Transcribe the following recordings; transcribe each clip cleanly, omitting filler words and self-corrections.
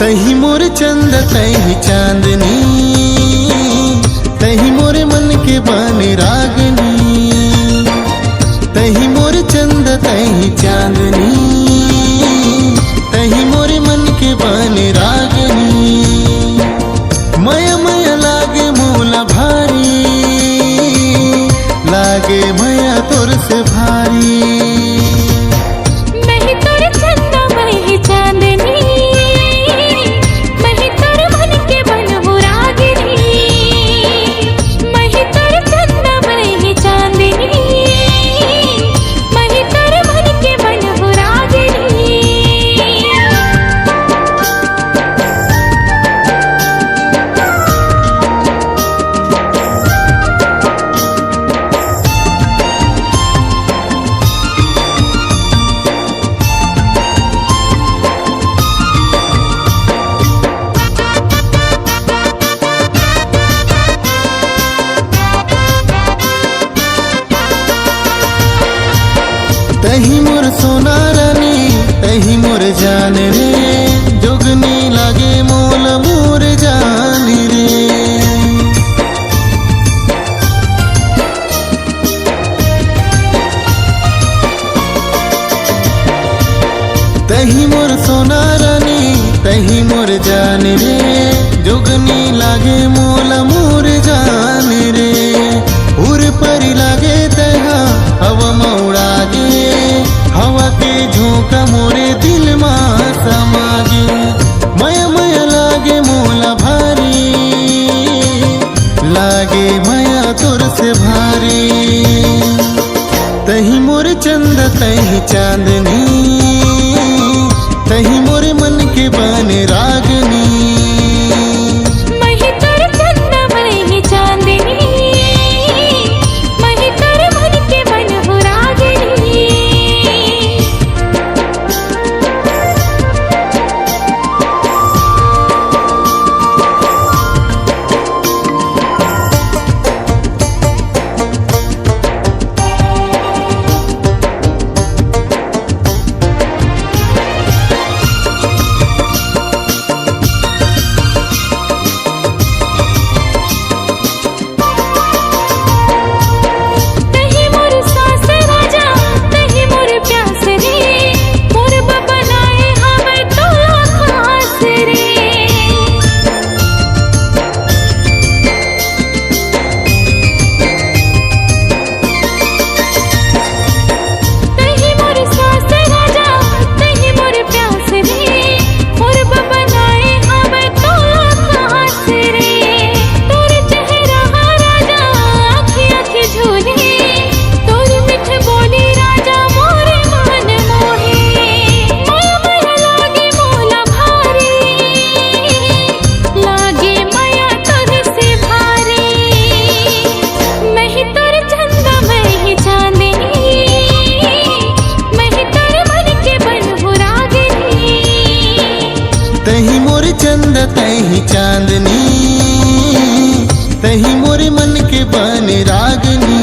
तही मोर चंद तही चांदनी, तही मोरे मन के बन रागनी। तही मोर चंद तही चांदनी, तही मोरे मन के बन रागनी। मया मया लागे मोला भारी, लागे मया तोर से भारी। तही मोर सोना रानी, तही मोर जान रे, जोगनी लागे मोल मोर जान रे। तही मोर सोना रानी, तही मोर जान रे, जोगनी लागे मोल मोर जान रे। उर परी लागे तहा हवा मौड़ा गे, हवा के झोंका मोरे दिल मा समागे। मया मया लागे मोला भारी, लागे मया तोर से भारी। तही मोर चंद तही चांदनी, तही मोरे मन के बन रागनी। तही मोर चंद तही चांदनी, तही मोरे मन के बन रागनी।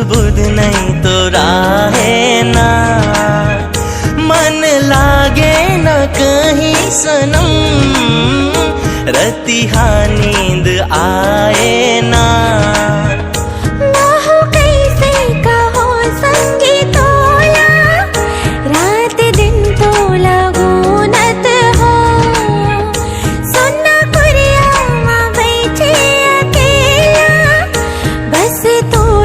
बुध नहीं तो राहे ना, मन लागे न कहीं सनम, रतिहा नींद आए ना। तो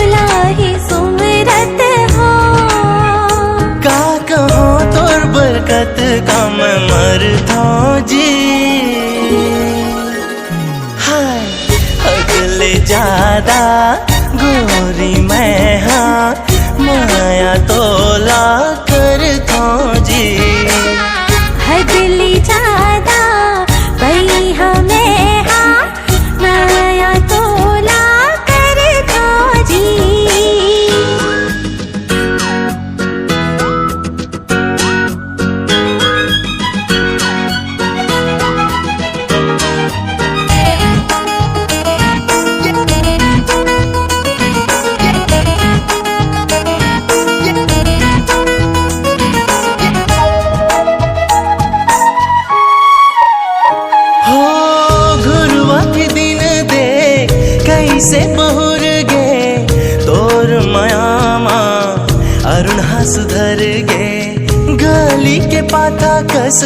ज्यादा गोरी मैं हाँ माया तोला कर जी। हदले ज्यादा भई हमें हाँ माया तोला कर जी। कैसे बहुर गे तोर मयामा अरुण सुधर गे गली के पाता कस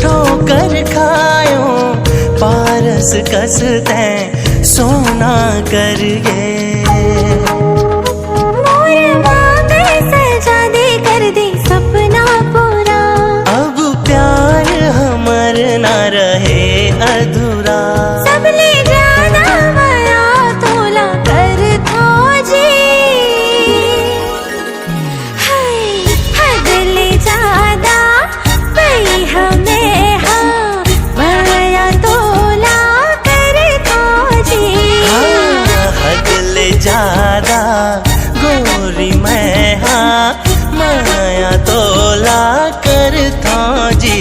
ठोकर खायो पारस कस तै सोना कर गे। सजा दे कर दे सपना पूरा अब प्यार हमर ना रहे अधूरा। सबले ज्यादा माया तोला कर जी। हाय हदले ज्यादा भई हमें हाँ माया तोला कर जी। हदले ज्यादा गोरी मैं हाँ माया तोला करता जी।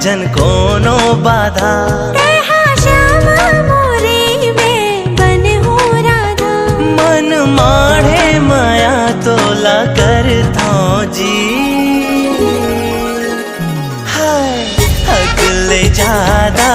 जन कोनो बाधा श्यामा मोरे में बन हो राधा। मन माढ़े माया तोला करता जी। हाय हगले ज्यादा